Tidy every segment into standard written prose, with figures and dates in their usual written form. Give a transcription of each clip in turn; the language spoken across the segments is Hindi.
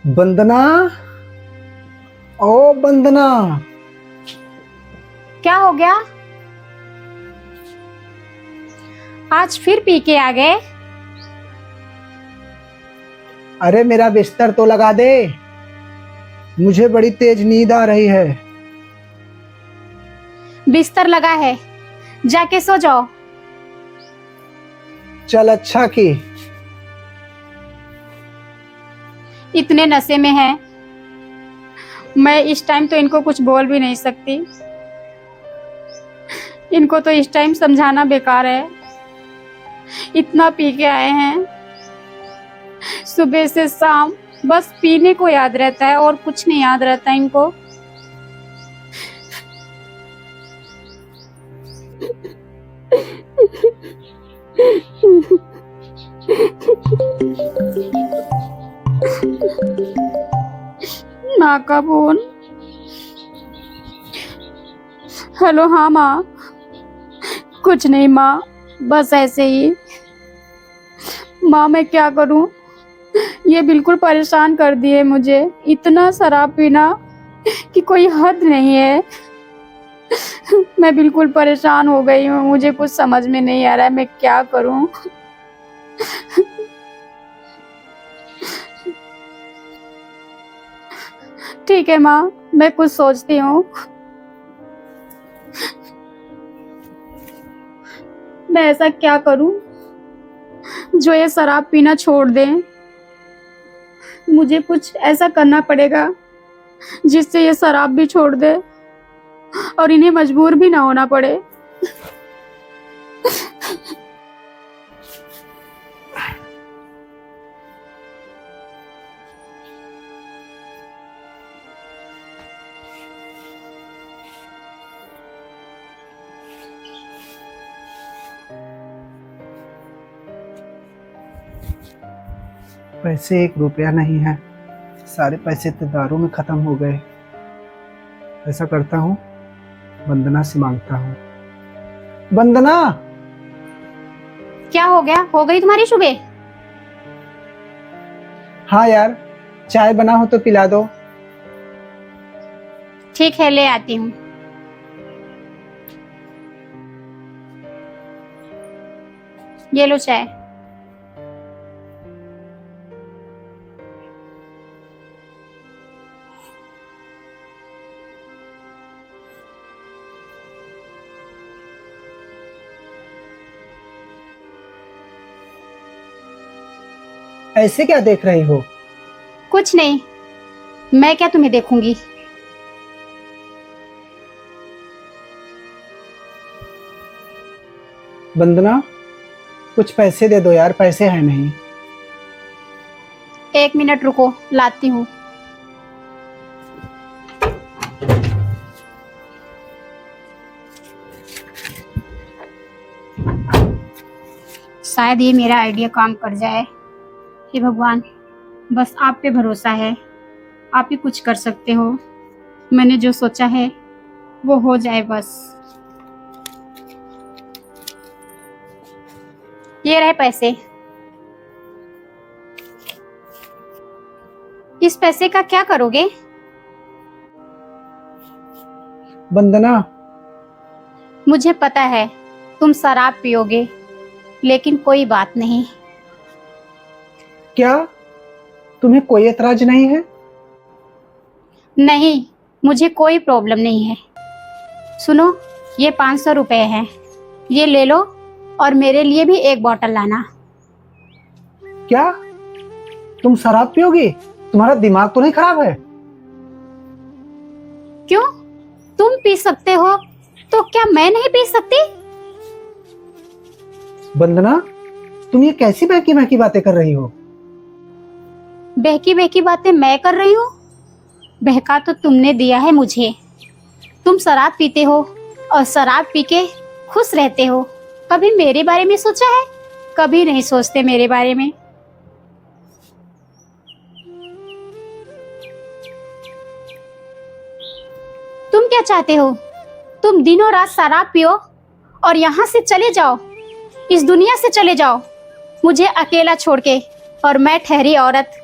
वंदना। ओ वंदना। क्या हो गया? आज फिर पी के आ गए? अरे मेरा बिस्तर तो लगा दे, मुझे बड़ी तेज नींद आ रही है। बिस्तर लगा है, जाके सो जाओ। चल अच्छा की। इतने नशे में है, मैं इस टाइम तो इनको कुछ बोल भी नहीं सकती। इनको तो इस टाइम समझाना बेकार है। इतना पी के आए हैं, सुबह से शाम बस पीने को याद रहता है और कुछ नहीं याद रहता इनको। माँ का फोन। हेलो, हाँ माँ। कुछ नहीं माँ, बस ऐसे ही। माँ मैं क्या करूं, ये बिल्कुल परेशान कर दिए मुझे। इतना शराब पीना कि कोई हद नहीं है। मैं बिल्कुल परेशान हो गई हूँ, मुझे कुछ समझ में नहीं आ रहा है मैं क्या करूं। ठीक है माँ, मैं कुछ सोचती हूँ। मैं ऐसा क्या करूं जो ये शराब पीना छोड़ दें। मुझे कुछ ऐसा करना पड़ेगा जिससे ये शराब भी छोड़ दे और इन्हें मजबूर भी ना होना पड़े। पैसे 1 रुपया नहीं है, सारे पैसे तो दारू में खत्म हो गए। ऐसा करता हूँ, वंदना से मांगता हूँ। वंदना। क्या हो गया? हो गई तुम्हारी सुबह? हाँ यार, चाय बना हो तो पिला दो। ठीक है, ले आती हूँ। ये लो चाय। ऐसे क्या देख रही हो? कुछ नहीं, मैं क्या तुम्हें देखूंगी। वंदना, कुछ पैसे दे दो यार, पैसे है नहीं। 1 मिनट रुको, लाती हूँ। शायद ये मेरा आइडिया काम कर जाए। हे भगवान, बस आप पे भरोसा है, आप ही कुछ कर सकते हो। मैंने जो सोचा है वो हो जाए बस। ये रहे पैसे। इस पैसे का क्या करोगे? वंदना। मुझे पता है तुम शराब पियोगे, लेकिन कोई बात नहीं। क्या तुम्हें कोई एतराज नहीं है? नहीं, मुझे कोई प्रॉब्लम नहीं है। सुनो, ये 500 रुपए हैं, ये ले लो और मेरे लिए भी 1 बॉटल लाना। क्या तुम शराब पियोगी? तुम्हारा दिमाग तो नहीं खराब है? क्यों? तुम पी सकते हो तो क्या मैं नहीं पी सकती? वंदना, तुम ये कैसी बहकी बहकी बातें कर रही हो? बहकी बहकी बातें मैं कर रही हूँ? बहका तो तुमने दिया है मुझे। तुम शराब पीते हो और शराब पी के खुश रहते हो। कभी मेरे बारे में सोचा है? कभी नहीं सोचते मेरे बारे में। तुम क्या चाहते हो? तुम दिनों रात शराब पियो और यहाँ से चले जाओ, इस दुनिया से चले जाओ, मुझे अकेला छोड़ के। और मैं ठहरी औरत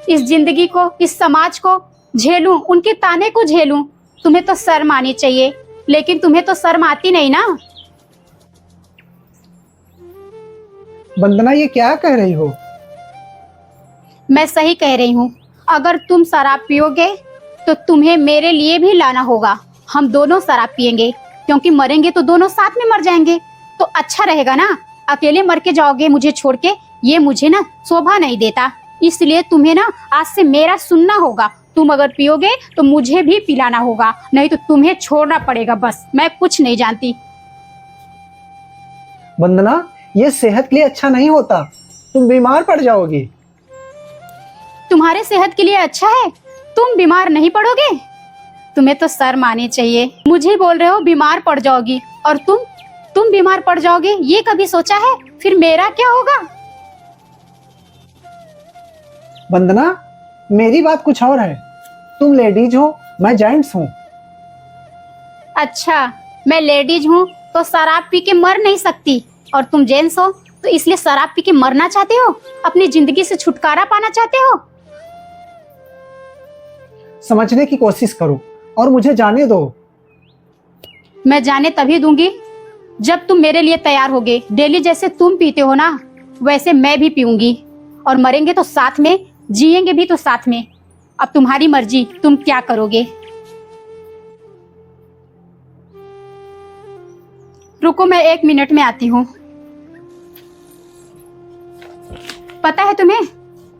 इस जिंदगी को, इस समाज को झेलूं, उनके ताने को झेलूं? तुम्हें तो शर्म आनी चाहिए, लेकिन तुम्हें तो शर्म आती नहीं ना। वंदना, ये क्या कह रही हो? मैं सही कह रही हूँ। अगर तुम शराब पियोगे तो तुम्हें मेरे लिए भी लाना होगा। हम दोनों शराब पियेंगे, क्योंकि मरेंगे तो दोनों साथ में मर जाएंगे। तो अच्छा रहेगा ना। अकेले मर के जाओगे मुझे छोड़ के, ये मुझे ना शोभा नहीं देता। इसलिए तुम्हें ना आज से मेरा सुनना होगा। तुम अगर पियोगे तो मुझे भी पिलाना होगा, नहीं तो तुम्हें छोड़ना पड़ेगा। बस, मैं कुछ नहीं जानती। वंदना, ये सेहत के लिए अच्छा नहीं होता, तुम बीमार पड़ जाओगी। तुम्हारे सेहत के लिए अच्छा है, तुम बीमार नहीं पड़ोगे? तुम्हें तो शर्म आनी चाहिए। मुझे बोल रहे हो बीमार पड़ जाओगी, और तुम बीमार पड़ जाओगे, ये कभी सोचा है? फिर मेरा क्या होगा? वंदना, मेरी बात कुछ और है। तुम लेडीज हो, मैं जेंट्स हूँ। अच्छा, मैं लेडीज हूँ तो शराब पी के मर नहीं सकती, और तुम जेंट्स हो तो इसलिए शराब पी के मरना चाहते हो? अपनी जिंदगी से छुटकारा पाना चाहते हो? समझने की कोशिश करो और मुझे जाने दो। मैं जाने तभी दूंगी जब तुम मेरे लिए तैयार होगे। डेली जैसे तुम पीते हो ना, वैसे मैं भी पीऊंगी, और मरेंगे तो साथ में, जिएंगे भी तो साथ में। अब तुम्हारी मर्जी, तुम क्या करोगे। रुको, मैं 1 मिनट में आती हूँ। पता है तुम्हें,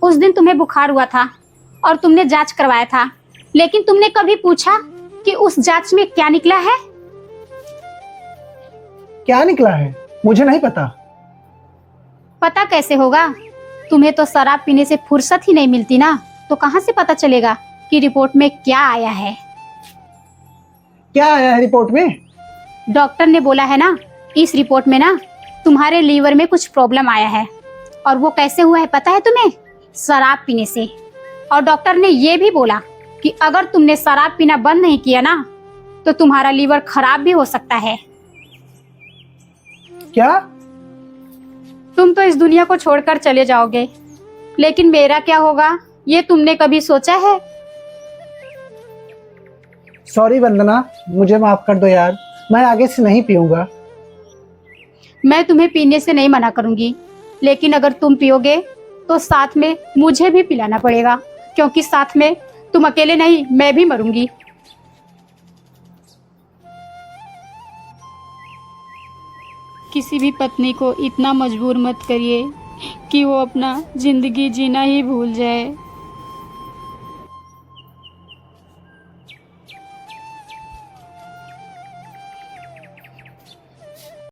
उस दिन तुम्हें बुखार हुआ था और तुमने जांच करवाया था, लेकिन तुमने कभी पूछा कि उस जांच में क्या निकला है? क्या निकला है? मुझे नहीं पता। पता कैसे होगा? तुम्हें तो शराब पीने से फुर्सत ही नहीं मिलती ना, तो कहाँ से पता चलेगा कि रिपोर्ट में क्या आया है? क्या आया है रिपोर्ट में? डॉक्टर ने बोला है ना, इस रिपोर्ट में ना तुम्हारे लीवर में कुछ प्रॉब्लम आया है। और वो कैसे हुआ है पता है तुम्हें? शराब पीने से। और डॉक्टर ने ये भी बोला कि अगर तुमने शराब पीना बंद नहीं किया ना, तो तुम्हारा लीवर खराब भी हो सकता है। क्या? तुम तो इस दुनिया को छोड़कर चले जाओगे, लेकिन मेरा क्या होगा, ये तुमने कभी सोचा है? सॉरी वंदना, मुझे माफ कर दो यार, मैं आगे से नहीं पीऊंगा। मैं तुम्हें पीने से नहीं मना करूंगी, लेकिन अगर तुम पियोगे तो साथ में मुझे भी पिलाना पड़ेगा, क्योंकि साथ में तुम अकेले नहीं, मैं भी मरूंगी। किसी भी पत्नी को इतना मजबूर मत करिए कि वो अपना जिंदगी जीना ही भूल जाए।